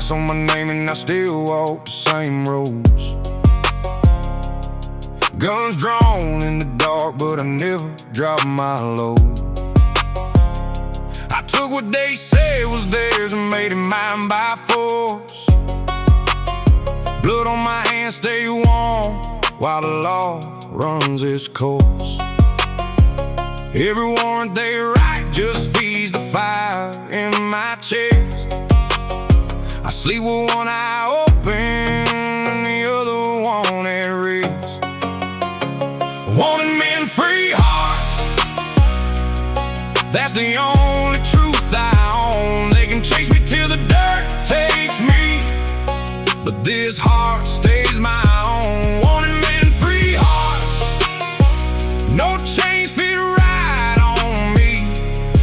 price on my name and I still walk the same roads. Guns drawn in the dark, but I never dropped my load. I took what they said was theirs and made it mine by force. Blood on my hands stay warm while the law runs its course. Every warrant they write just feeds the fire in my chest. I sleep with one eye open and the other one at rest. Wanted men, free hearts, that's the only truth I own. They can chase me till the dirt takes me, but this heart stays my own. Wanted men, free hearts, no chains fit right on me.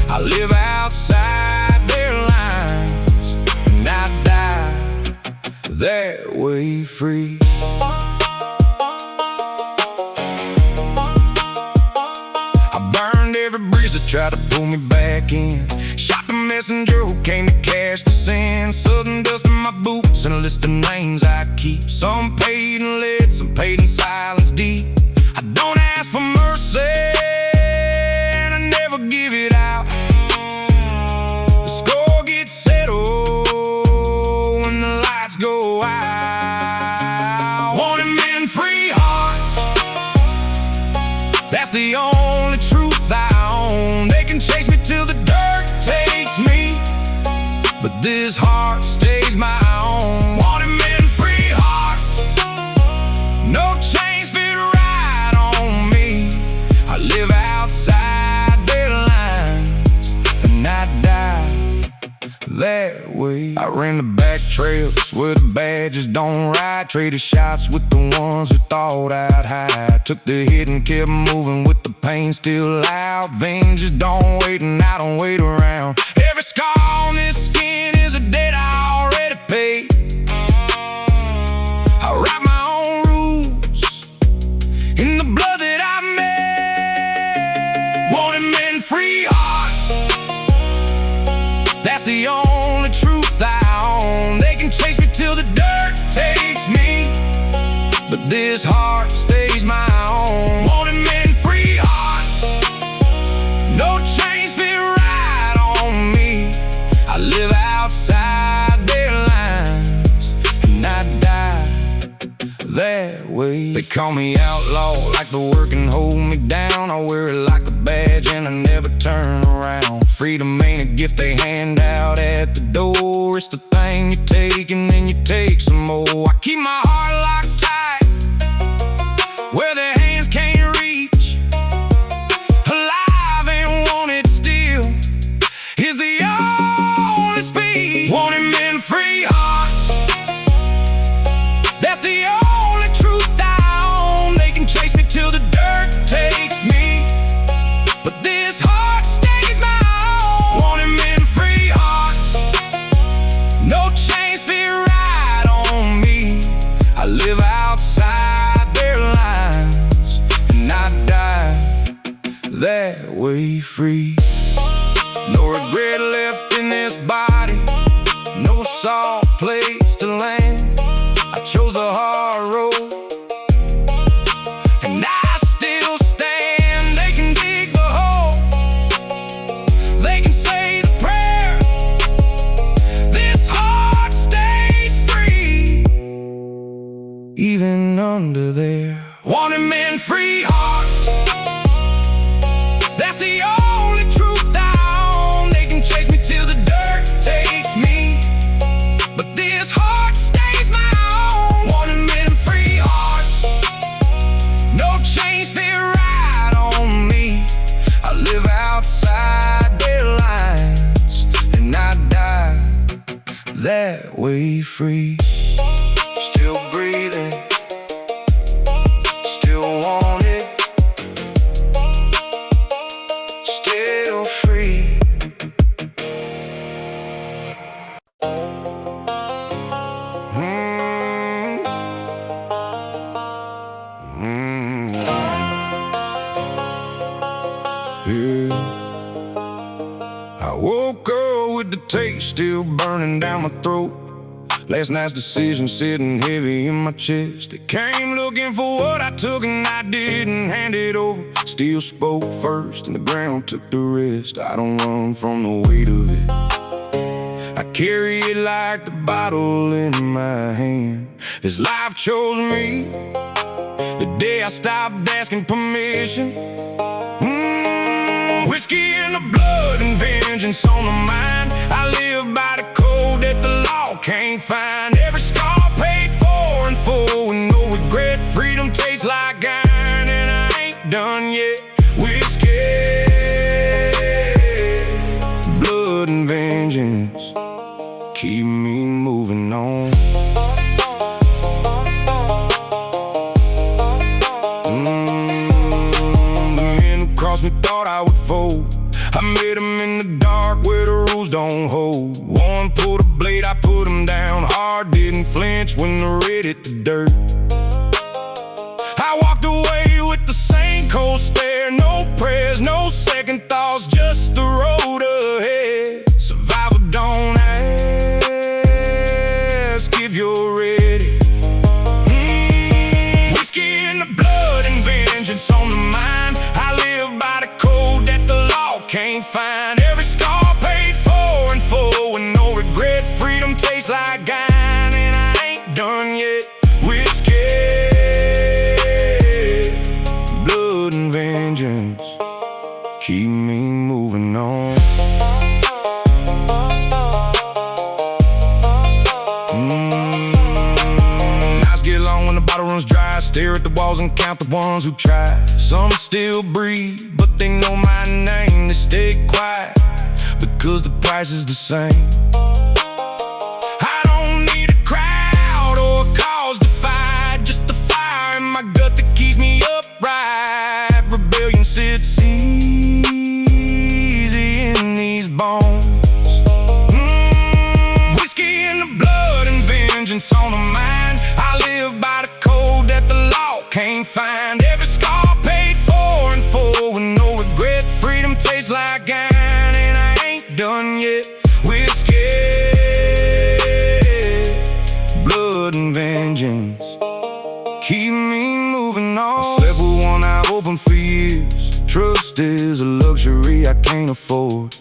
I live outside their lines and I die that way free. I burned every bridge that tried to pull me back in. Shot the messenger who came to cash the sin. Southern dust in my boots and a list of names I keep. Some paid in lead, some paid in silence deep. I don't ask for mercy and I never give it out. The score gets settled when the lights go out. Wanted men, free hearts, that's the only truth I own. They can chase me till the dirt takes me, but this heart stays my own. Wanted men, free hearts, no chains fit right on me. I live outside their lines and I die that way. I ran the back trails where the badges don't ride. Traded shots with the ones who thought I'd hide. Took the hit and kept moving with the pain still loud. Veins just don't wait and I don't wait around. Every scar on this skin is a debt I already paid. I write my own rules in the blood that I made. Wanted men, free hearts, that's the only truth I own. They can chase me till the dirt takes me, but this heart stays my own. Wanted men, free hearts, no chains fit right on me. I live outside their lines and I die that way. They call me outlaw like the work can hold me down. I wear it like a badge and I never turn around. Freedom ain't a gift they hand out at the door. It's the thing you take and then you take some more. I keep my heart locked tight where their hands can't reach. Alive and wanted still is the only speech. Wanted men, free hearts, that's the only truth I own. They can chase me till the dirt takes me, but this heart stays my own. Wanted men, free hearts, no chains fit right on me. I live outside their lines and I die that way free. No regret left in this body, no soft place to land. I chose the hard road and I still stand. They can dig the hole, they can say the prayer, this heart stays free even under there. Wanted men, free hearts, that's the only truth I own. They can chase me till the dirt takes me, but this heart stays my own. Wanted men, free hearts, no chains fit right on me. I live outside their lines and I die that way free. Still breathing, still wanted, still free. Yeah. I woke up with the taste still burning down my throat. Last night's decision sitting heavy in my chest. They came looking for what I took and I didn't hand it over. Steel spoke first and the ground took the rest. I don't run from the weight of it. I carry it like the bottle in my hand. This life chose me the day I stopped asking permission. Whiskey in the blood and vengeance on the mind. I live by the code that the law can't find. Every scar paid for in full with no regret. Freedom tastes like iron and I ain't done yet. Whiskey, blood and vengeance, keep me moving on. The men who crossed me thought I would fold. I met him in the dark where the rules don't hold. One pulled a blade, I put him down hard. Didn't flinch when the red hit the dirt. I walked away with the same cold stare. No prayers, no second thoughts, just the road ahead. Survival don't ask if you're ready. Whiskey in the blood and vengeance on the mind. I live by the code that the law can't find. Every scar paid for in full with no regret. Freedom tastes like iron and I ain't done yet. Whiskey, blood and vengeance, keep me moving on. Nights get long when the bottle runs dry. Stare at the walls and count the ones who try. Some still breathe, but they know my name. They stay quiet because the price is the same. I don't need a crowd or a cause to fight, just the fire in my gut that keeps me upright. Rebellion sits easy in these bones. Whiskey in the blood and vengeance on the mind. I live by the code that the law can't find. Every scar paid for in full with no regret. Freedom tastes like iron and I ain't done yet. Whiskey, blood and vengeance, keep me moving on. I slept with one eye open for years. Trust is a luxury I can't afford.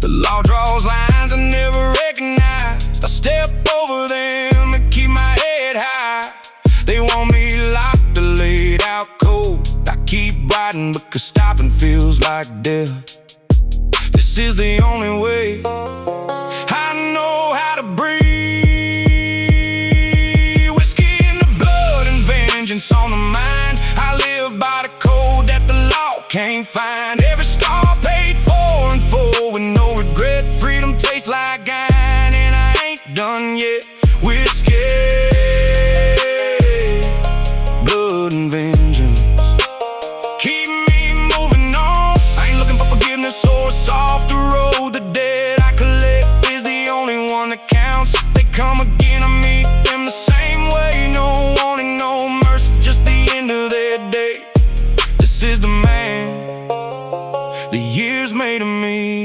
The law draws lines I never recognized. I step over them and keep my head high. They want me locked or laid out cold. I keep riding because stopping feels like death. This is the only way I know how to breathe. Whiskey in the blood and vengeance on the mind. I live by the code that the law can't find. Every scar paid for in full with no regret. Freedom tastes like iron and I ain't done yet. Whiskey, blood and vengeance, keep me moving on. I ain't looking for forgiveness or a softer road. The debt I collect is the only one that counts. They come again, I meet them the same way. No warning, no mercy, just the end of their day. This is the man the years made of me.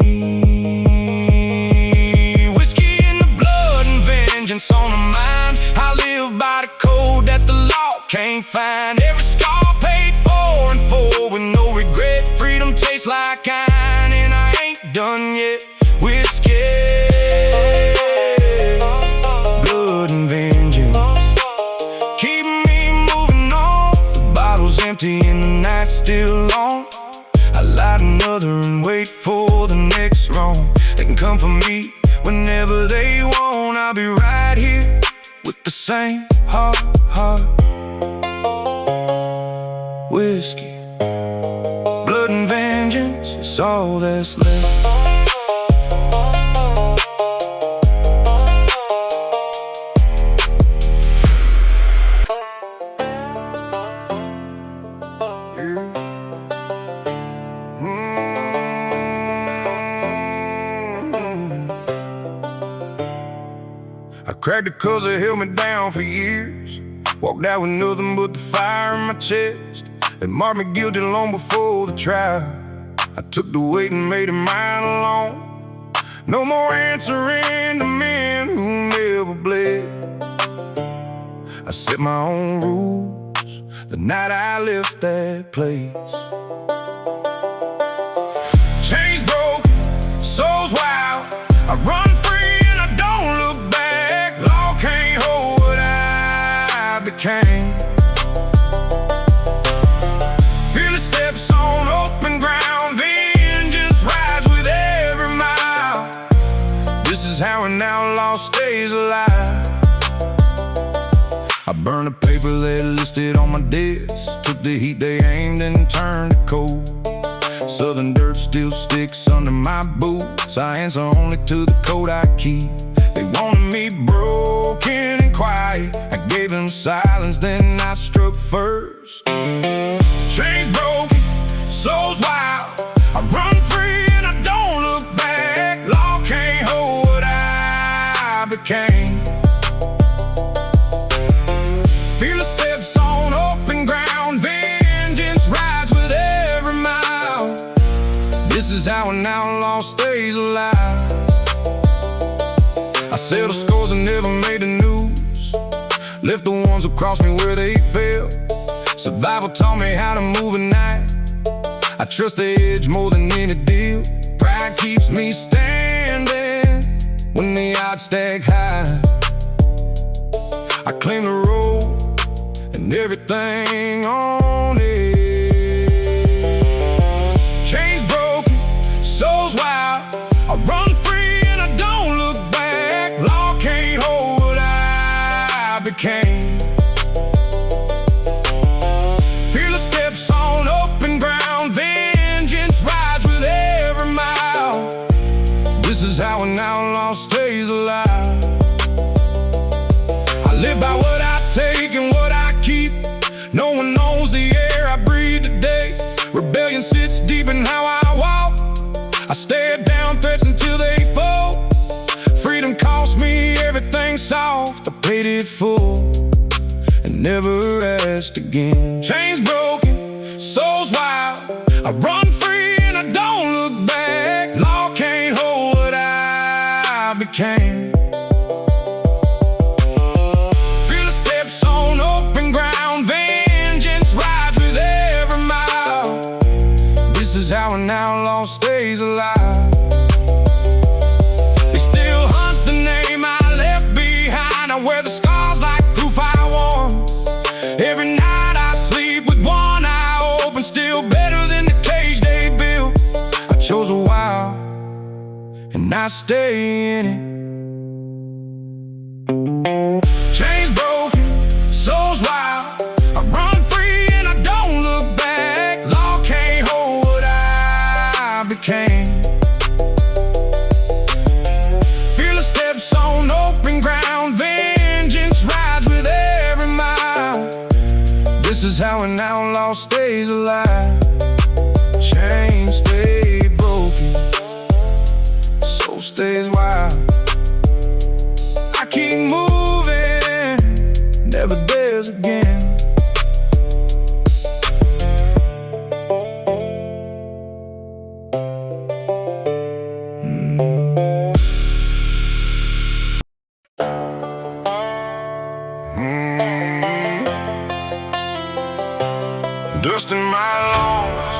Whiskey in the blood and vengeance on the mind. I live by the code that the law can't find. Every scar paid for in full with no regret. Freedom tastes like iron and I ain't done yet. Whiskey, blood and vengeance, keep me moving on. The bottle's empty and the night's still long. I light another and wait for the next wrong. They can come for me whenever they want. I'll be right here with the same heart. Whiskey, blood and vengeance, it's all that's left. I cracked it 'cause it held me down for years. Walked out with nothing but the fire in my chest. They marked me guilty long before the trial. I took the weight and made it mine alone. No more answering to men who never bled. I set my own rules the night I left that place. Chains broken, souls wild, I run free and I don't look back. Law can't hold what I became. Fearless steps on open ground, vengeance rides with every mile. This is how an outlaw stays alive. I burned a paper that listed on my desk, took the heat they aimed and turned it cold. Southern dirt still sticks under my boots, I answer only to the code I keep. They wanted me broken and quiet, I gave them silence, then I struck first. Chains broken, souls wild, I run free and I don't look back. Law can't hold what I became. Fearless steps on open ground, vengeance rides with every mile. This is how an outlaw stays alive. I settled scores and never made the news, left the ones who crossed me where they fell. Survival taught me how to move at night, I trust the edge more than any deal. Pride keeps me standing when the odds stack high. I claim the road and everything on it. Chains broken, souls wild, I run free and I don't look back. Law can't hold what I became. Fearless steps on open ground, vengeance rides with every mile. This is how an outlaw stays alive. I live by what I take and what I keep. No one knows the air I breathe today. Rebellion sits deep in how I walk, I stare down threats until they fall. Freedom cost me everything soft, I paid it full and never asked again. Chains broken, souls wild, I run free and I don't look back. Law can't hold what I became. Fearless steps on open ground, vengeance rides with every mile. This is how an outlaw stays alive. They still hunt the name I left behind, I wear the scars like proof I won. Every night I sleep with one eye open, still better than the cage they built. I chose a while and I stay in it. Chains broken, souls wild, I run free and I don't look back. Law can't hold what I became. Fearless steps on open ground, vengeance rides with every mile. This is how an outlaw stays alive. Chains stay broken, soul stays wild. I keep moving, never dares again. Dusting my lungs,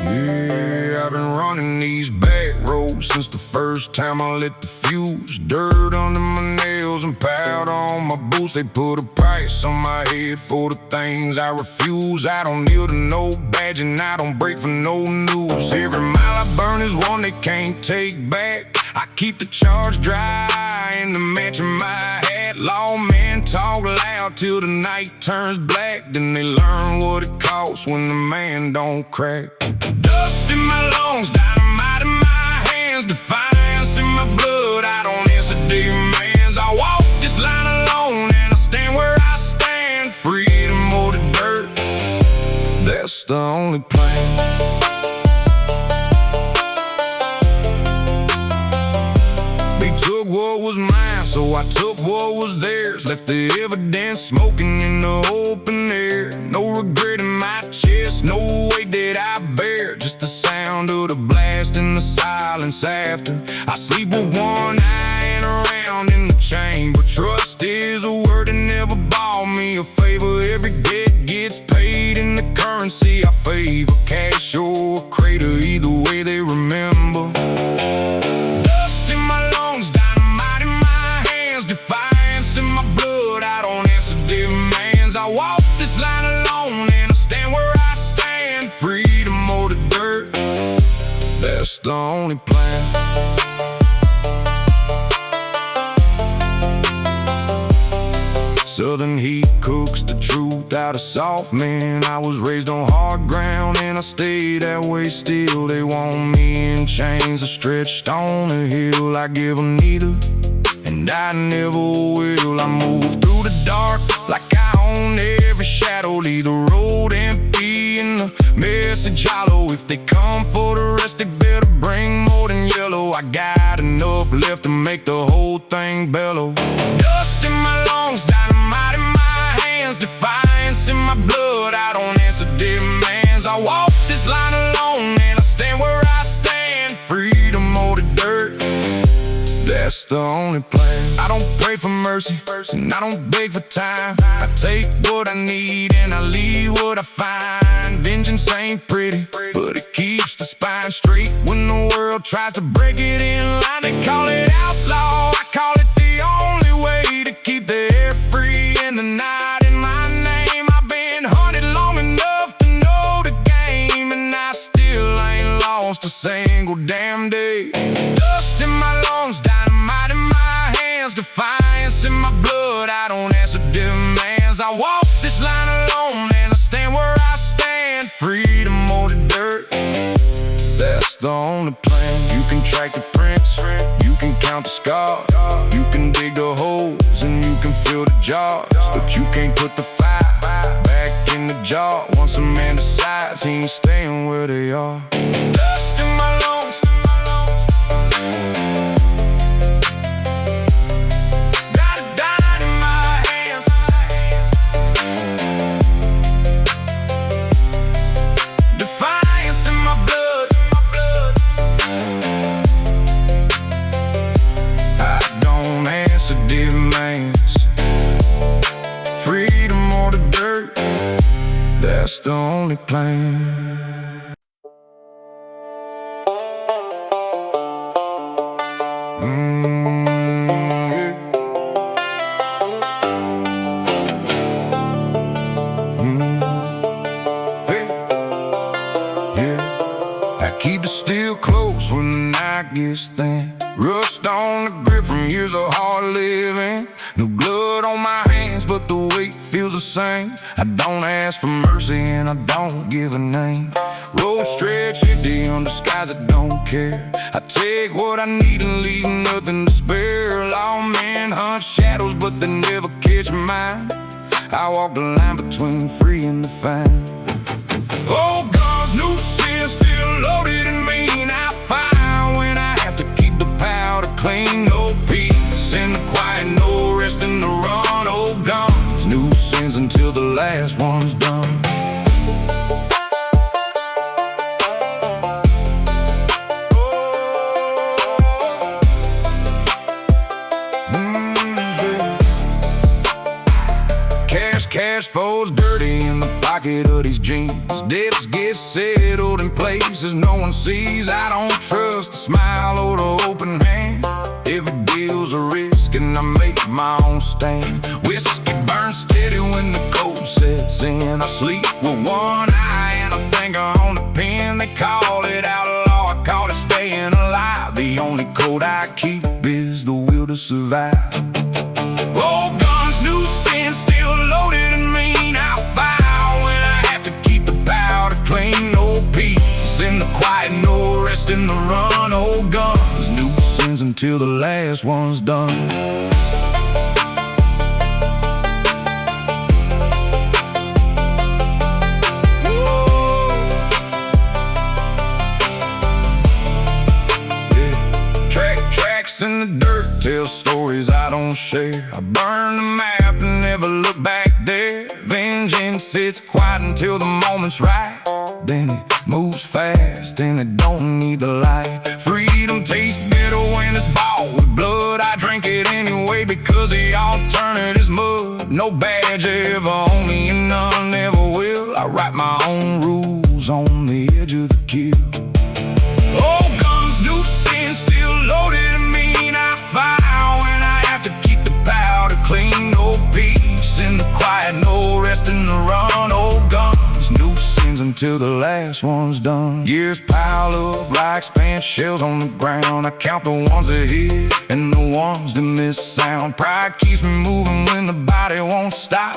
yeah, I've been running these back roads since the first time I lit the fuse. Dirt under my nails and powder on my boots. They put a price on my head for the things I refuse. I don't kneel to no badge and I don't break for no news. Every mile I burn is one they can't take back. I keep the charge dry in the match of my hat. Lawmen talk loud till the night turns black, then they learn what it costs when the man don't crack. Dust in my lungs, dynamite in my hands, defiance in my blood, I don't answer demands. I walk this line alone and I stand where I stand. Freedom or the dirt, that's the only plan. Took what was mine, so I took what was theirs. Left the evidence smoking in the open air. No regret in my chest, no weight that I bear. Just the sound of the blast and the silence after. I sleep with one eye and around the only plan. Southern heat cooks the truth out of soft men. I was raised on hard ground and I stay that way still. They want me in chains, are stretched on a hill. I give them neither, and I never will. I move through the dark like I own every shadow. Leave the road empty and the message hollow. If they come for the rest, they better bring more than yellow. I got enough left to make the whole thing bellow. Dust in my lungs, dynamite in my hands, defiance in my blood. I don't answer demands. I walk this line alone and I stand where I stand. Freedom or the dirt, that's the only plan. I don't pray for mercy and I don't beg for time. I take what I need and I leave what I find. Vengeance ain't pretty, but it keeps the spine straight. When the world tries to break it in line, they call it outlaw. I call it the only way to keep the air free in the night. In my name, I've been hunted long enough to know the game, and I still ain't lost a single damn day. Dust in my lungs, dynamite in my hands, defiance in my blood. I don't answer demands. I walk this line alone and I stand where I stand. Freedom or the dirt, that's the only plan. You can track the prints, you can count the scars, you can dig the holes and you can fill the jars, but you can't put the fire back in the jar. Once a man decides, he ain't staying where they are. Dust in my lungs, got a dime in my hands, defiance in my blood. I don't answer demands. Freedom or the dirt, that's the only plan. I keep the steel close when the night gets thin. Rust on the grip from years of hard living. No blood on my hands, but the weight feels the same. I don't ask for mercy and I don't give a name. Road stretch empty under skies that don't care. I take what I need and leave nothing to spare. Law men hunt shadows, but they never catch mine. I walk the line between free and the fine. Old guns, new sins, still loaded and mean. I fire when I have to keep the powder clean. No peace in the quiet, no rest in the run. Old guns, new sins until the last one's done. Cash falls dirty in the pocket of these jeans. Debts get settled in places no one sees. I don't trust the smile or the open hand. Every deal's a risk and I make my own stand. Whiskey burns steady when the cold sets in. I sleep with one eye and a finger on the pen. They call it outlaw, I call it staying alive. The only code I keep is the will to survive. Old guns, new sins, still loaded and mean. I fire when I have to keep the powder clean. No peace in the quiet, no rest in the run. Old guns, new sins until the last one's done. In the dirt, tell stories I don't share. I burn the map and never look back there. Vengeance sits quiet until the moment's right. Then it moves fast and it don't need the light. Freedom tastes bitter when it's bought with blood. I drink it anyway because the alternative's mud. No badge ever on me and none ever will. I write my own rules on the edge of the kill. Old guns, new sins, still loaded. Fire when I have to keep the powder clean. No peace in the quiet, no rest in the run. Old guns, new sins until the last one's done. Years pile up like spent shells on the ground. I count the ones that hit and the ones that miss sound. Pride keeps me moving when the body won't stop.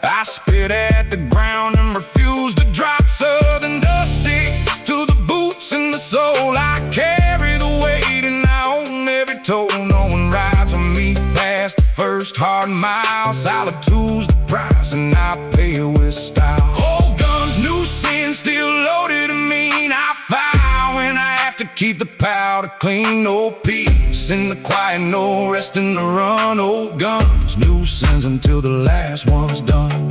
I spit at the ground and refuse to drop. Southern dust sticks to the boots and the soul. I carry the weight and I own every toe. No one rides on me past the first hard mile. Solitude's the price and I pay it with style. Old guns, new sins, still loaded and mean. I fire when I have to keep the powder clean. No peace in the quiet, no rest in the run. Old guns, new sins until the last one's done.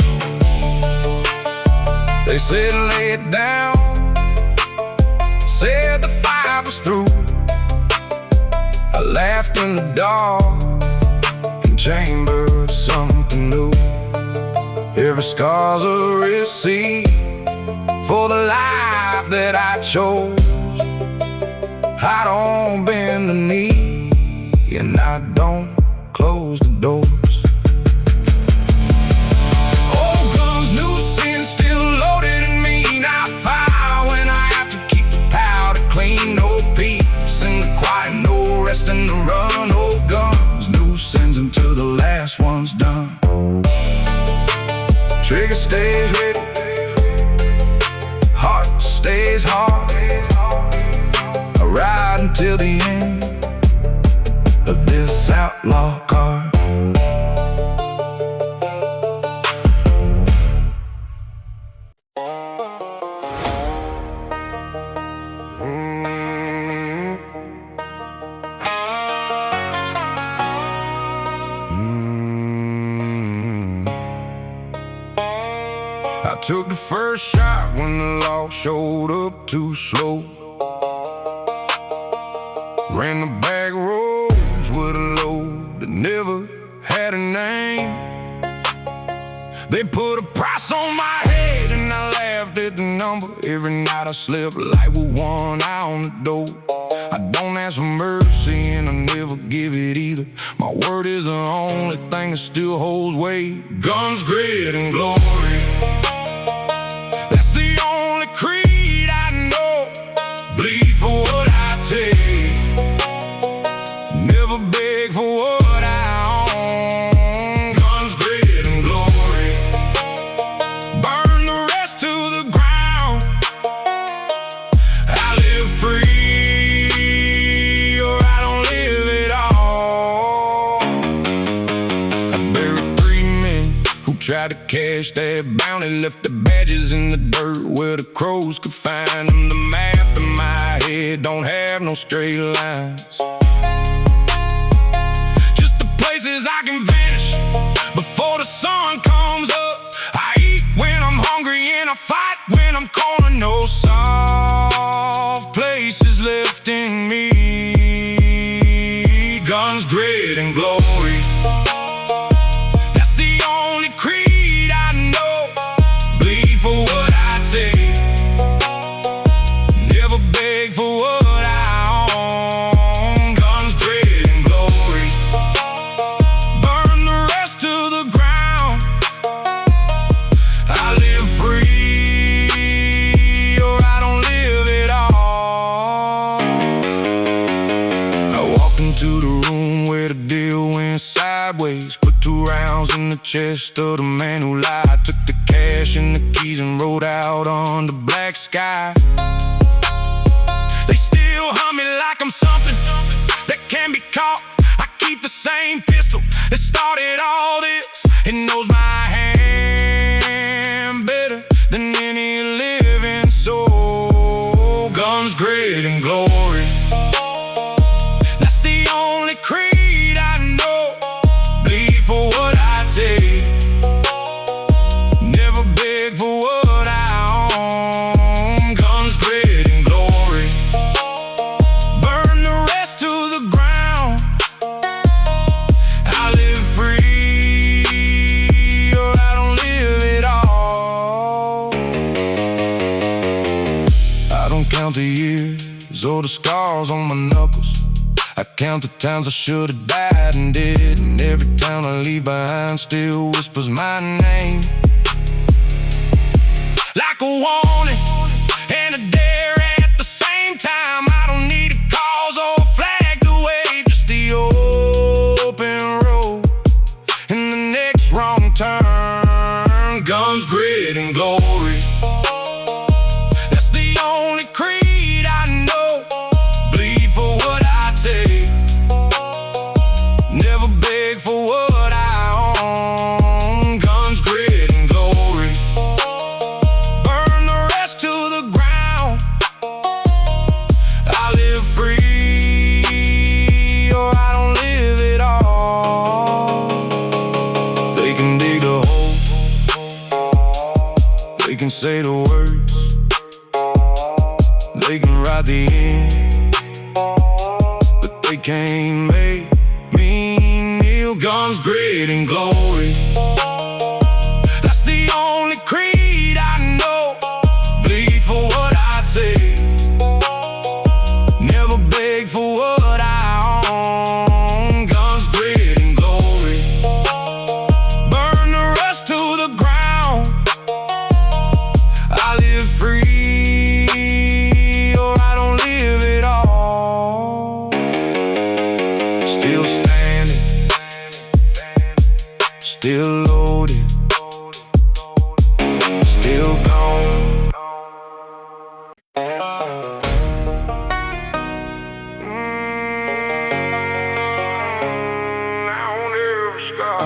They said lay it down, said the fight was through. I laughed in the dark and chambered something new. Every scar's a receipt for the life that I chose. I don't bend the knee and I don't close the doors. Old guns, new sins, still loaded and mean. I fire when I have to keep the powder clean. No peace in the quiet, no rest in the run. Old guns, new sins until the last one's done. Trigger stays ready, heart stays hard. I ride until the end of this outlaw car. I took the first shot when the law showed up too slow. Ran the back roads with a load that never had a name. They put a price on my head and I laughed at the number. Every night I slept like with one eye on the door. I don't ask for mercy and I never give it either. My word is the only thing that still holds weight. Guns, grit, and glory, that's the only creed I know. Bleed for what I take, never beg for what I own. Guns, grit, and glory, burn the rest to the ground. I live free or I don't live at all. I buried 3 men who tried to cash their bounty. Left the badges in the dirt where the crows could find them. The map in my head don't have no straight lines, just the places I can vanish before the sun comes up. I eat when I'm hungry and I fight when I'm cornered. No soft places left in me. Guns, grit, and glory, that's the only creed I know. Bleed for what I take, never beg for what I own. Guns, grit, and glory, burn the rest to the ground. I live free or I don't live at all. I walked into the room where the deal went sideways. Put 2 rounds in the chest of the man who lied. Took the cash and the keys and rode out on the black sky. They still hunt me like I'm something that can be caught. I keep the same pistol that started all this. It knows my hand better than any living soul. Guns, grit, and glory, that's the only creed I know. Bleed for what I take, never beg for what I own. Guns, grit, and glory, burn the rest to the ground. I live free or I don't live at all. I don't count the years or the scars on my knuckles. I count the times I should have died and did. And every town I leave behind still whispers my name. like a warning and a dare at the same time. I don't need a cause or a flag to wave, just the open road and the next wrong turn. Guns, grit, and glory, that's the only creed I know. Bleed for what I take, never beg for what I own. Guns, grit, and glory, burn the rest to the ground. I live free, or I don't live at all. They can dig the hole, they can say the words, they can write the end, but they can't make me kneel. Guns, grit, and glory, that's the only creed I know. Bleed for what I take, never beg for what I own. Guns, grit, and glory, burn the rest to the ground. I live free, or I don't live at all. Still standing, still loaded, still gone. Now never stop.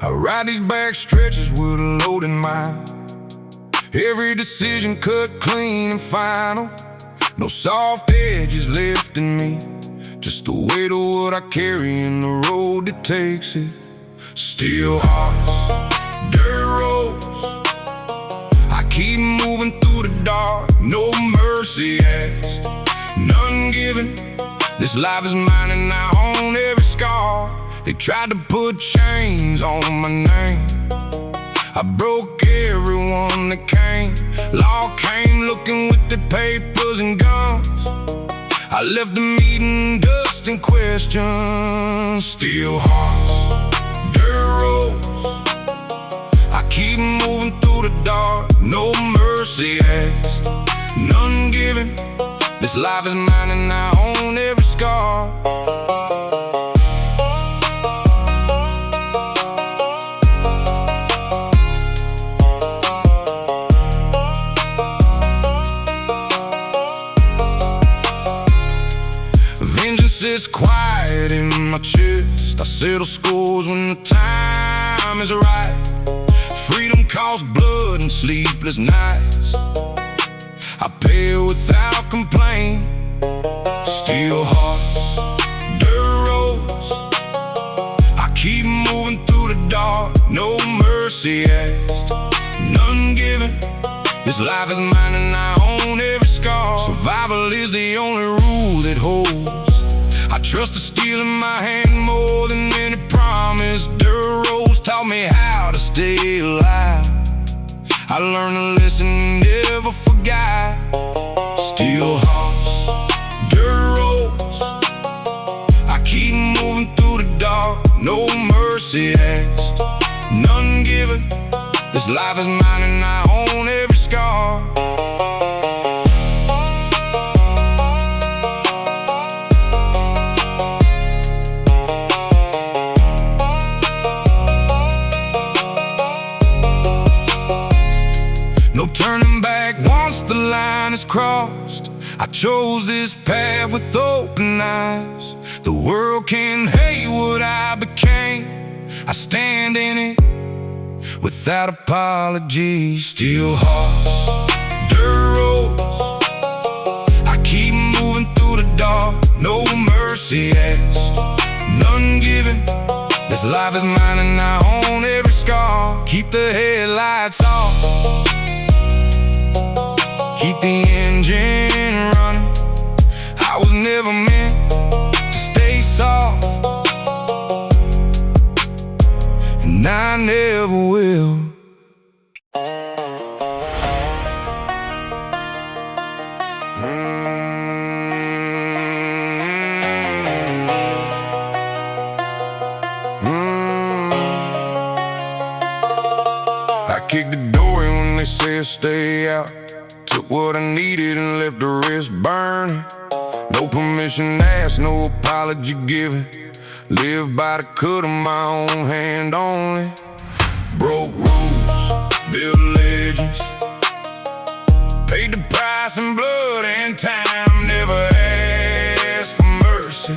I ride these back stretches with a loading mind. Every decision cut clean and final. No soft edges lifting me, just the weight of what I carry and the road that takes it. Steel hearts, dirt roads, I keep moving through the dark. No mercy asked, none given. This life is mine and I own every scar. They tried to put chains on my name, I broke everyone that came. Law came looking with the papers and guns. I left them eating dust and questions. Steel hearts, dirt roads, I keep moving through the dark. No mercy asked, none given. This life is mine and I own every scar. Vengeance is quiet in my chest. I settle scores when the time is right. Freedom costs blood and sleepless nights. I pay it without complaint. Steel hearts, dirt roads, I keep moving through the dark. No mercy asked, none given. This life is mine and I own every scar. Survival is the only rule that holds. I trust the steel in my hand more than any promise. Dirt roads taught me how to stay alive. I learned a lesson, never forgot. Steel hearts, dirt roads, I keep moving through the dark. No mercy asked, none given. This life is mine and I own every scar. No turning back once the line is crossed. I chose this path with open eyes. The world can hate what I became. I stand in it without apology. Steel hearts, dirt roads, I keep moving through the dark. No mercy asked, none given. This life is mine and I own every scar. Keep the headlights off, keep the engine running. I was never meant to stay soft, and I never will. stay out. Took what I needed and left the rest burning. No permission asked, no apology given. Live by the cut of my own hand only. Broke rules, built legends. Paid the price in blood and time. Never asked for mercy.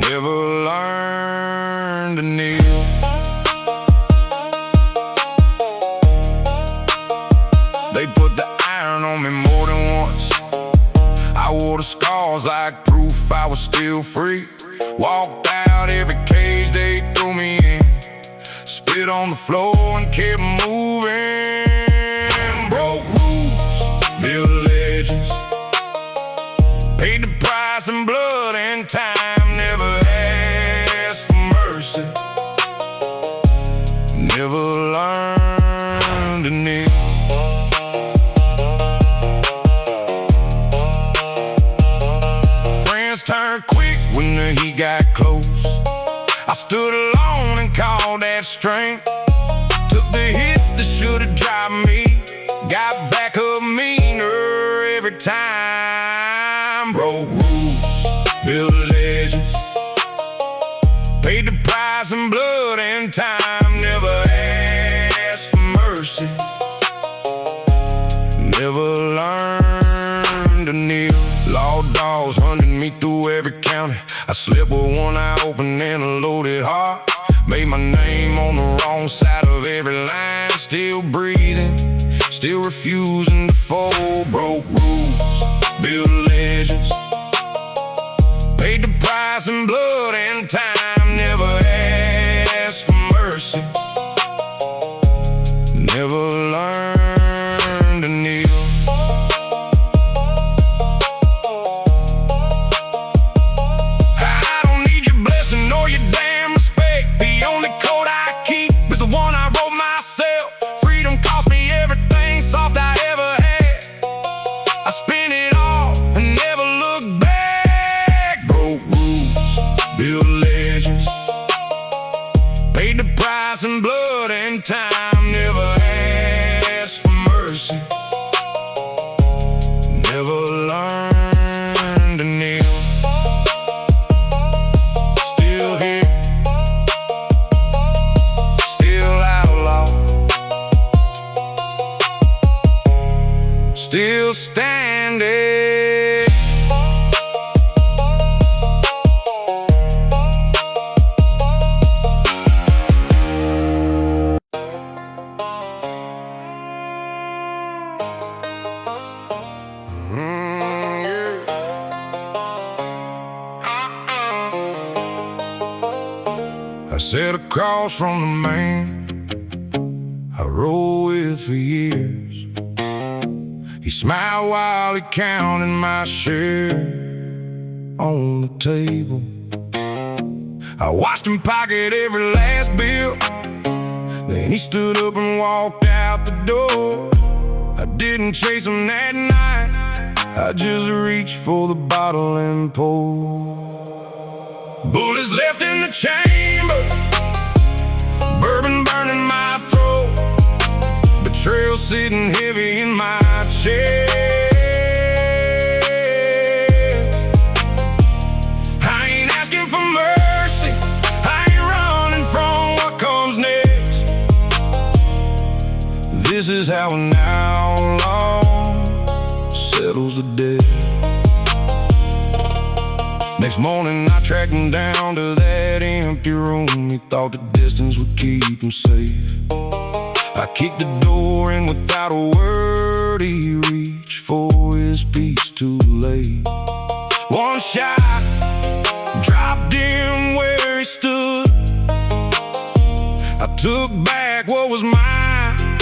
Never learned to kneel. They put the iron on me more than once. I wore the scars like proof I was still free. Walked out every cage they threw me in. Spit on the floor and kept moving. Broke rules, built legends. Paid the price in blood and time. Never asked for mercy. Never learned to kneel. Turned quick when the heat got close. I stood alone and called that strength. Took the hits that should've dropped me. Got back up meaner every time. Broke rules, built legends. Paid the price in blood and time. Never asked for mercy. Never learned to kneel. Law dogs hunting me through every county. I slept with one eye open and a loaded heart. Made my name on the wrong side of every line. Still breathing, still refusing to fold. Broke rules, built legends. Paid the price in blood and time. Never asked for mercy. Never learned to kneel. In blood and time. Never asked for mercy. Never learned to kneel. Still here, still outlaw, still standing. I sat across from the man I rode with for years. He smiled while he counted my share on the table. I watched him pocket every last bill. Then he stood up and walked out the door. I didn't chase him that night. I just reached for the bottle and poured. Bullets left in the chamber, bourbon burning my throat, betrayal sitting heavy in my chest. I ain't asking for mercy, I ain't running from what comes next. This is how an outlaw settles the debt. Next morning I tracked him down to that empty room. He thought the distance would keep him safe. I kicked the door in without a word. He reached for his piece too late. One shot dropped him where he stood. I took back what was mine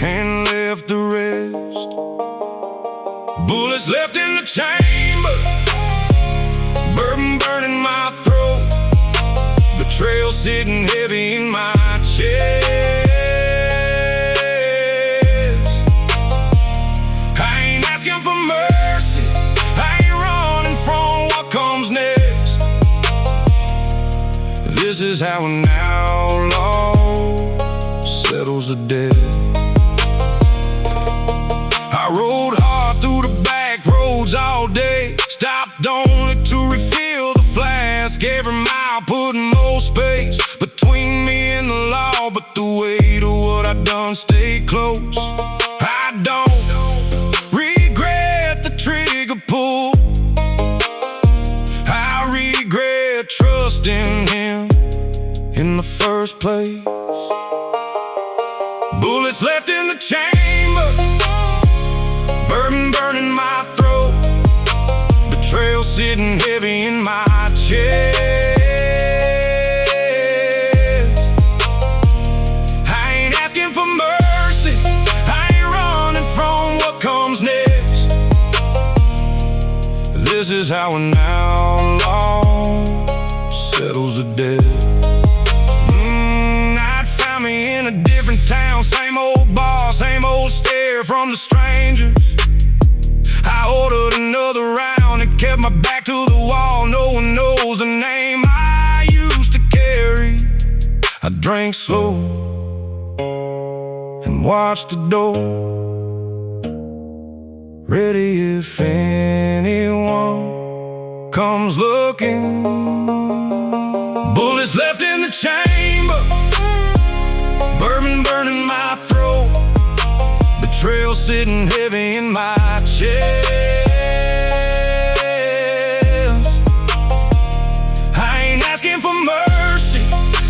and left the rest. Bullets left in the chamber, bourbon burning my throat, betrayal sitting heavy in my chest. I ain't asking for mercy, I ain't running from what comes next. This is how an outlaw settles the dead. I rode hard through the back roads all day, stopped only to refill the flask. Every mile putting more space between me and the law, but the weight of what I done stayed close. I don't regret the trigger pull, I regret trusting him in the first place. Bullets left in the chamber, bourbon burning my throat, betrayal sitting heavy in my chest. I ain't asking for mercy, I ain't running from what comes next. This is how an outlaw settles the debt. Night found me in a different town, same old bar, same old stare from the strangers. I ordered another round and kept my back to the wall. No one knows the name I used to carry. I drank slow and watched the door, ready if anyone comes looking. Bullets left in the chamber, bourbon burning my throat, betrayal sitting heavy in my chest. I ain't asking for mercy,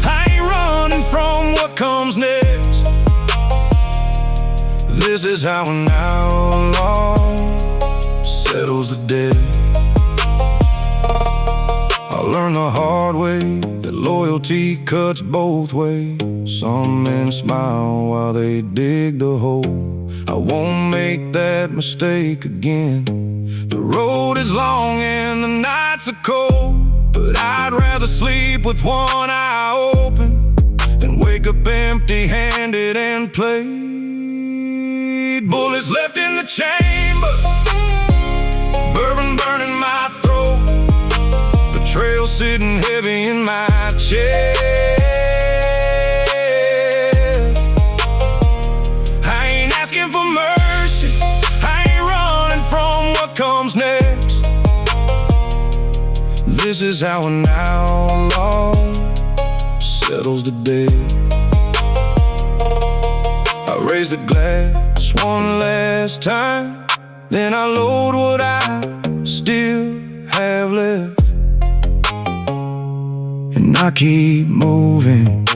I ain't running from what comes next. This is how an outlaw settles the debt. I learned the hard way that loyalty cuts both ways. Some men smile while they dig the hole. I won't make that mistake again. The road is long and the nights are cold, but I'd rather sleep with one eye open than wake up empty-handed and played. Bullets left in the chamber, bourbon burning my throat, betrayal sitting heavy in my chest. I ain't asking for mercy, I ain't running from what comes next. This is how an outlaw settles the debt. I raise the glass one last time, then I load what I still have left, and I keep moving.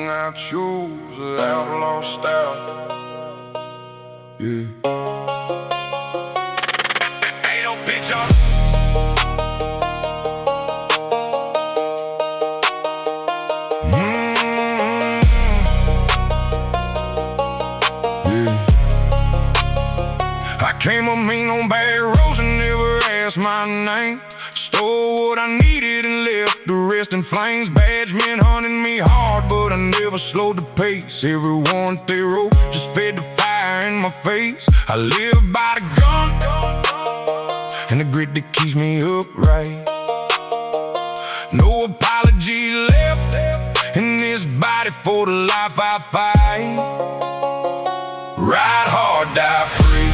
I choose the outlaw style. Yeah. Ain't no picture. I came up mean on bad roads and never asked my name. Stole what I needed and left the rest in flames. Badge men hunting me hard, but I never slowed the pace. Everyone they wrote just fed the fire in my face. I live by the gun and the grit that keeps me upright. No apology left in this body for the life I fight. Ride hard, die free,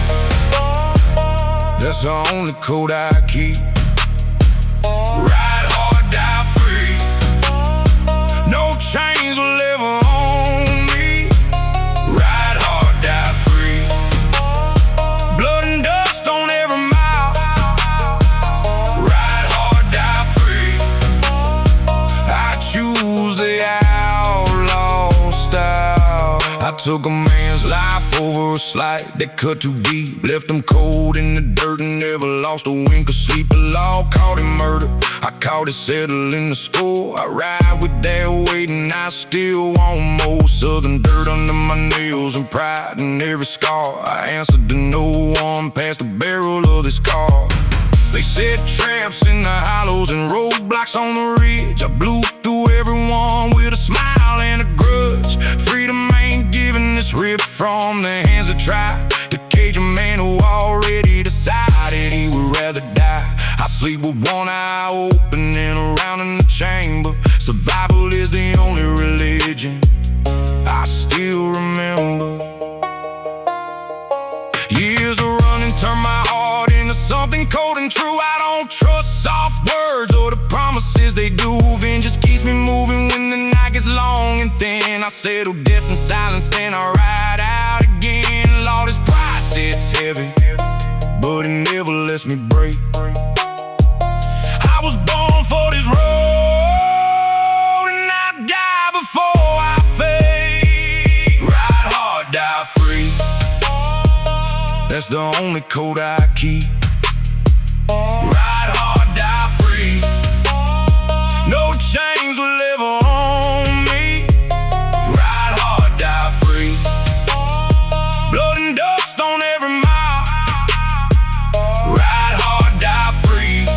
that's the only code I keep. Ride hard, die free, no chains will ever own me. Ride hard, die free, blood and dust on every mile. Ride hard, die free, I choose the outlaw style. I took a man's life over a slight that cut too deep, left him cold in the dirt and never lost a wink of sleep. The law caught him murder, I caught it settling the score. I ride with that weight and I still want more. Southern dirt under my nails and pride in every scar. I answered to no one past the barrel of this car. They set traps in the hollows and roadblocks on the ridge. I blew through everyone with a smile and a grudge. Freedom ain't given, it's ripped from the hands that try to cage a man who already decided he would rather die I settle debts in silence, then I ride out again. Lord, this pride sits heavy, but it never lets me break. I was born for this road, and I'll die before I fade. Ride hard, die free, that's the only code I keep. Ride hard, die free, no chains will ever own me. Ride hard, die free, blood and dust on every mile. Ride hard, die free,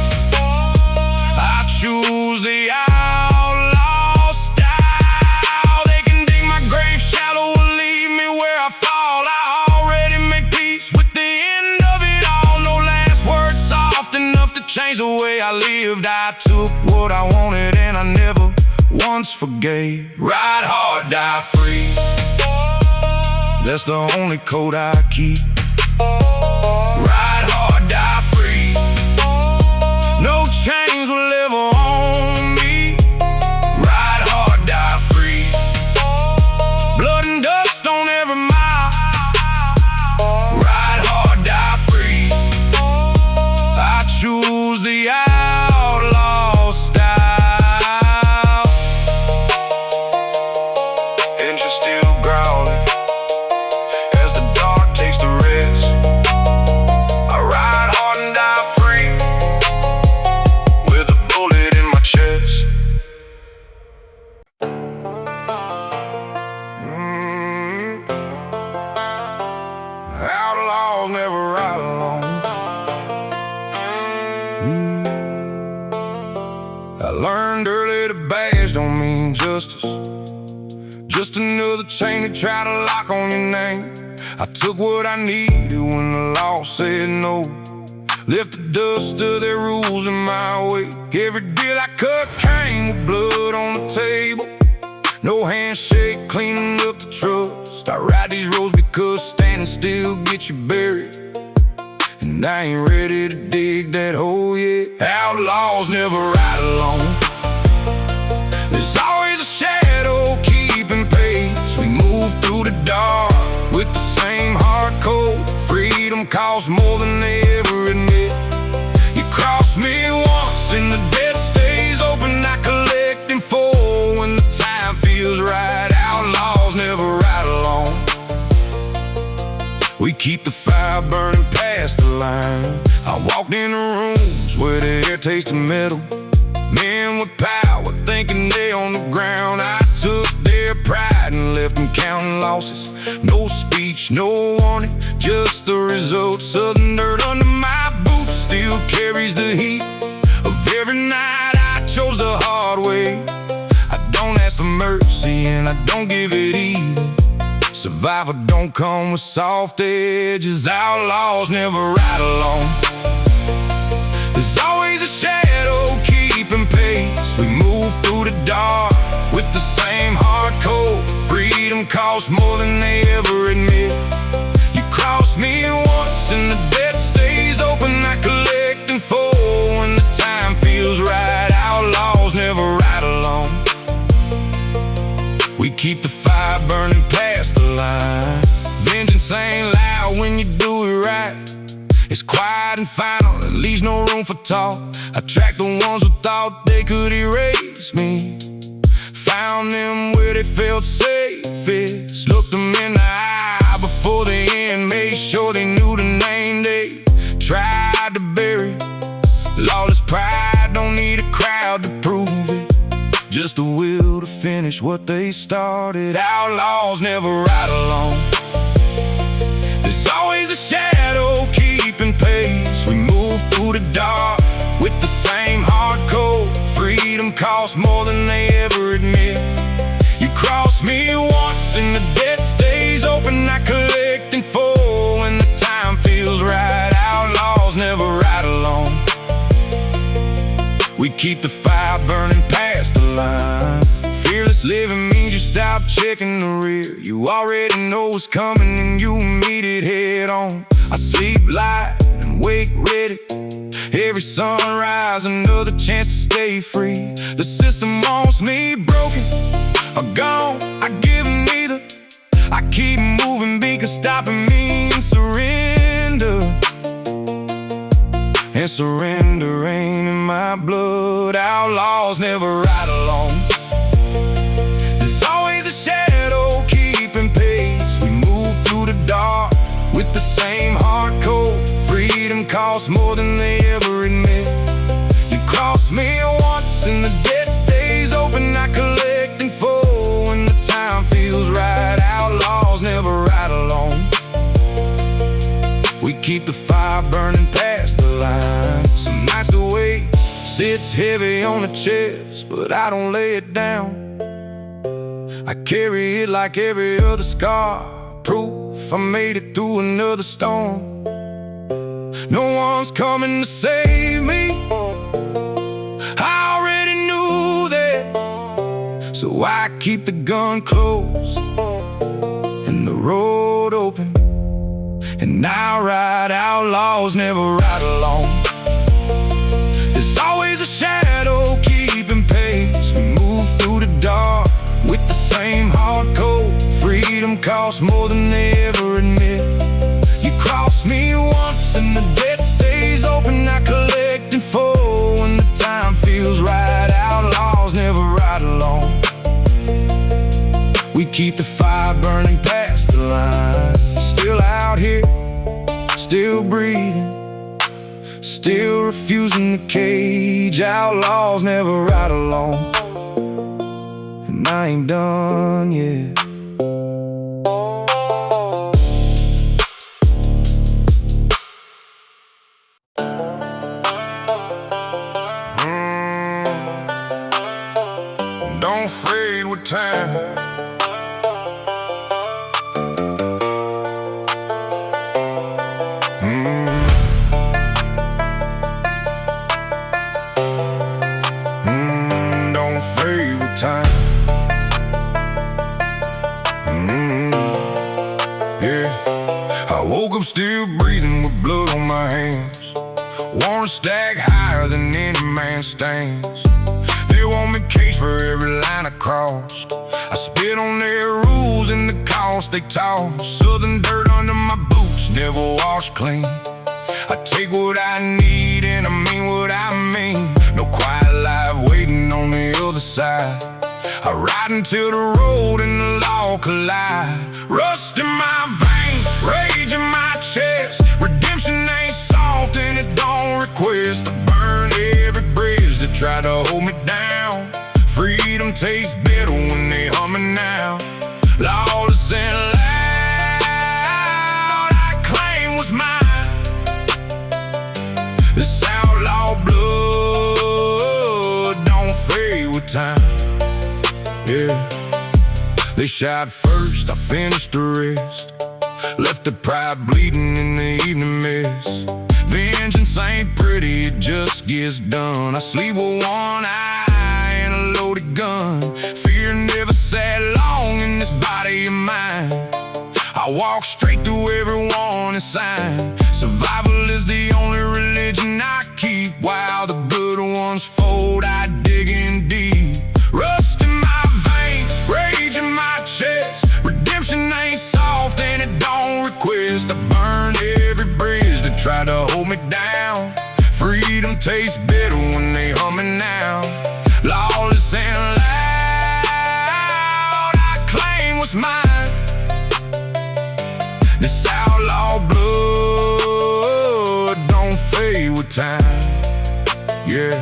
I choose the outlaw style. They can dig my grave shallow or leave me where I fall. I already made peace with the end of it all. No last words soft enough to change the way I lived. I took what I wanted and I never once forgave. Ride hard, die free, that's the only code I keep. Ride hard, die free, no chains will ever own me. Ride hard, die free, blood and dust on every mile. Ride hard, die free, I choose the outlaw style. Engine still growling as the dark takes the rest. I ride hard and die free with a bullet in my chest. Outlaws never ride alone. I learned early the badge don't mean justice, just another chain to try to lock on your name. I took what I needed when the law said no, left the dust of their rules in my way. Every deal I cut came with blood on the table, no handshake cleaning up the trust. I ride these roads because standing still gets you buried, and I ain't ready to dig that hole yet. Outlaws never ride alone, there's always a shadow keeping pace. We move through the dark with the same hard code. Freedom costs more than they ever admit. You cross me once and the debt stays open. I collect in full when the time feels right. Outlaws never ride alone, we keep the fire burning past the line. I walked in the rooms where the air tasted metal, men with power thinking they on the ground. I took their pride and left them counting losses. No speech, no warning, just the results. Southern dirt under my boots still carries the heat of every night I chose the hard way. I don't ask for mercy and I don't give it either. Survival don't come with soft edges. Outlaws never ride alone, there's always a shadow keeping pace. We move through the dark with the same hard code. Freedom costs more than they ever admit. You cross me once and the debt stays open. I collect in full when the time feels right. Outlaws never ride alone, we keep the fire burning past the line. Vengeance ain't loud when you do it right, it's quiet and final, it leaves no room for talk. I tracked the ones who thought they could erase me, found them where they felt safest. Looked them in the eye before the end, made sure they knew the name they tried to bury. Lawless pride don't need a crowd to prove it, just the will to finish what they started. Outlaws never ride alone, there's always a shadow keeping pace. We move through the dark with the same hard code. Freedom costs more than they ever admit. You cross me once and the debt stays open. I collect in full when the time feels right. Outlaws never ride alone, we keep the fire burning past the line. Fearless living means you stop checking the rear. You already know what's coming and you meet it head on. I sleep light and wake ready, every sunrise another chance to stay free. The system wants me broken or gone, I give I keep moving because stopping means surrender, and surrender ain't in my blood. Outlaws never ride alone. There's always a shadow keeping pace. We move through the dark with the same heart code. Freedom costs more than they ever admit. You cross me once and the debt stays open. I collect in full when the time feels right. Outlaws never ride alone. We keep the fire burning past the line. Some nights the weight sits heavy on the chest, but I don't lay it down. I carry it like every other scar, proof I made it through another storm. No one's coming to save me, I already knew that. So I keep the gun close and the road open, and I ride. Outlaws never ride alone. There's always a shadow keeping pace. We move through the dark with the same hard code. Freedom costs more than they ever admit. You cross me once and the debt stays open. I collect in full when the time feels right. Outlaws never ride alone. We keep the fire burning past the line. Still out here, still breathing, still refusing the cage. Outlaws never ride alone, and I ain't done yet. Don't fade with time. Don't fade with time. Yeah, I woke up still breathing with blood on my hands. Worn a stack higher than any man's stands. They want me caged for every line I crossed. I spit on their rules and the cost they toss. Southern dirt under my boots, never washed clean. I take what I need and I mean what I mean. No quiet life waiting on the other side. I ride until the road and the law collide. Rust in my veins, rage in my chest. Redemption ain't soft and it don't request. I burn every bridge that try to hold me down. Freedom tastes better when they humming now. Lawless and loud, I claim what's mine. This outlaw blood don't fade with time. Yeah, they shot first, I finished the rest. Left the pride bleeding in the evening mist. Vengeance ain't pretty, it just gets done. I sleep with one eye and a loaded gun. Fear never sat long in this body of mine. I walk straight through every warning sign. Survival is the only religion I keep. While the good ones fold, I dig in deep. Rust in my veins, rage in my chest. Redemption ain't soft and it don't request. I burn every bridge that try to hold me down. Freedom tastes better when they humming now. Lawless and loud, I claim what's mine. This outlaw blood don't fade with time. Yeah,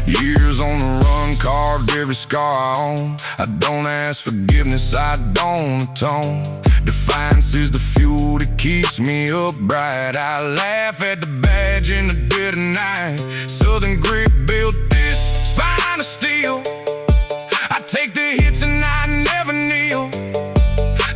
years on the run carved every scar I own. I don't ask forgiveness, I don't atone. Defiance is the fuel that keeps me upright. I laugh at the badge in the dead of night. Southern grit built this spine of steel. I take the hits and I never kneel.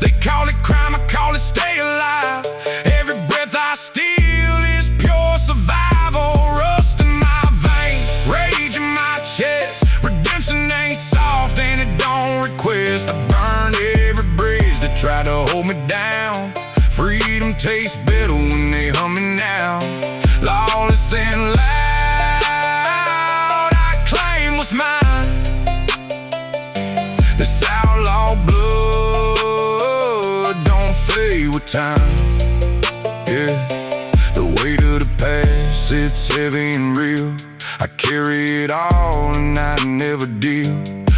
They call it crime, I call it stay alive. Every breath I steal is pure survival. Rust in my veins, rage in my chest. Redemption ain't soft and it don't request. I burn every bridge that try to hold me down. Freedom tastes better when they humming now. Lawless and loud, I claim what's mine. This outlaw blood fade with time. Yeah, the weight of the past, it's heavy and real. I carry it all and I never deal.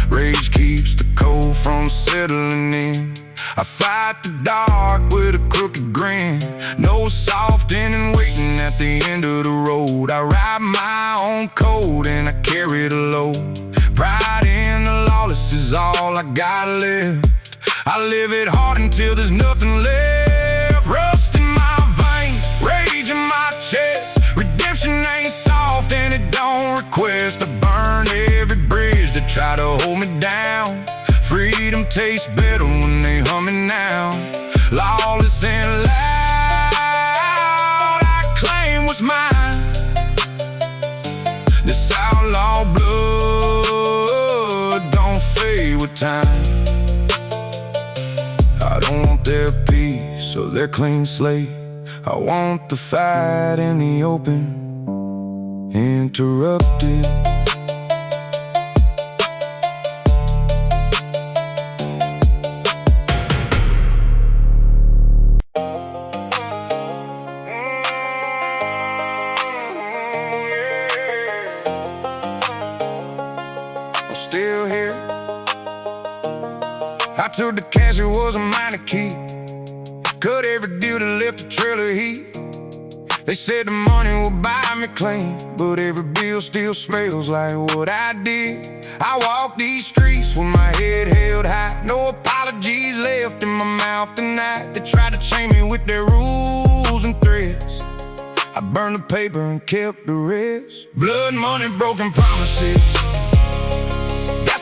Rage keeps the cold from settling in. I fight the dark with a crooked grin. No softening and waiting at the end of the road. I write my own code and I carry the load. Pride in the lawless is all I got left. I live it hard until there's nothing left. Rust in my veins, rage in my chest. Redemption ain't soft and it don't request. I burn every bridge that try to hold me down. Freedom tastes better when they humming now. Lawless and loud, I claim what's mine. This outlaw blood don't fade with time. I don't want their peace or their clean slate. I want the fight in the open, interrupted. Still here. I took the cash, it was a minor key. Cut every deal that left a trail of heat. They said the money would buy me clean, but every bill still smells like what I did. I walk these streets with my head held high. No apologies left in my mouth tonight. They tried to chain me with their rules and threats. I burned the paper and kept the rest. Blood, money, broken promises.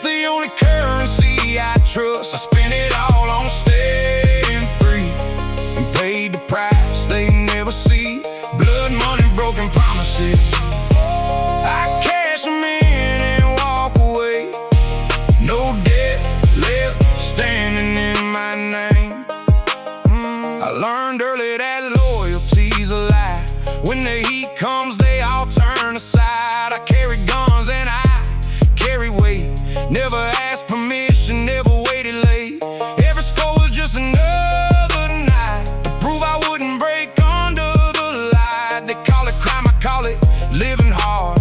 The only currency I trust. I spent it all on staying free and paid the price they never see. Blood, money, broken promises. I cash them in and walk away. No debt left standing in my name. I learned early that loyalty's a lie. When the heat comes, they all turn aside. I carry guns and I carry weight. Never asked permission, never waited late. Every score was just another night to prove I wouldn't break under the light. They call it crime, I call it living hard,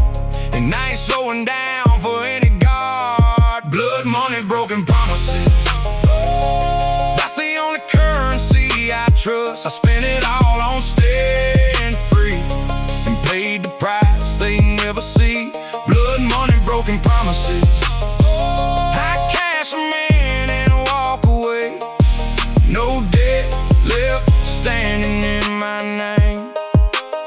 and I ain't slowing down for any guard. Blood, money, broken promises. That's the only currency I trust. I spent it all on staying free and paid the price they never see. Blood, money, broken promises. I cash them in and walk away. No debt left standing in my name.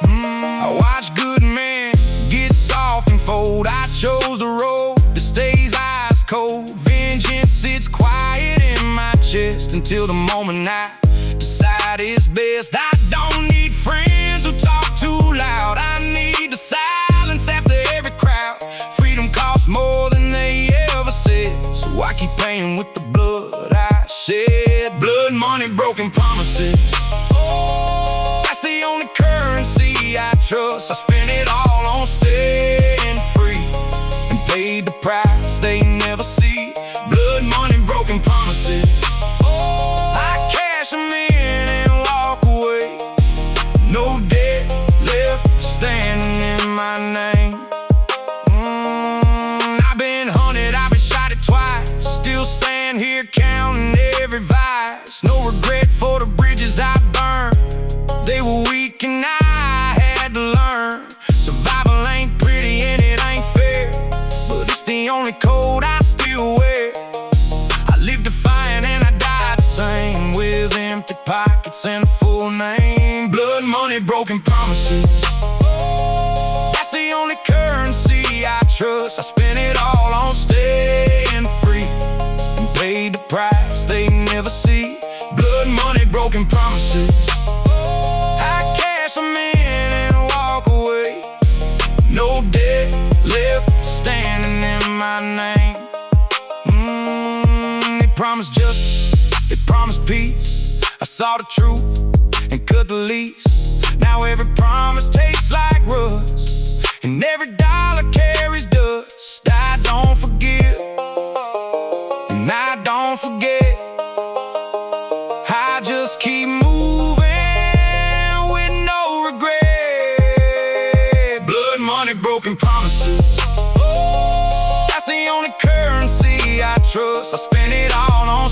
I watch good men get soft and fold. I chose the road that stays ice cold. Vengeance sits quiet in my chest until the moment I decide it's best. I don't need friends who talk too loud. I need the silence after every crowd. Freedom costs more than they ever said, so I keep paying with the blood I shed. Blood, money, broken promises. That's the only currency I trust. I spent it all on staying free and paid the price they never see. Blood, money, broken promises. I cash them in and walk away. No debt left standing in my name. I've been hunted, I've been shot at twice. Still stand here counting every vice. No regret for the bridges I burned. They were weak and I had to learn. Survival ain't pretty and it ain't fair, but it's the only code I still wear. I live defiant and I die the same, with empty pockets and a full name. Blood, money, broken promises. That's the only currency I trust. I spent it all on staying free and paid the price they never see. Blood, money, broken promises. I cash them in and walk away. No debt left standing in my name. They promised justice, they promised peace. I saw the truth and cut the lease. Now every promise tastes like rust, and every dollar carries dust. I don't forgive, and I don't forget. I just keep moving. I spend it all on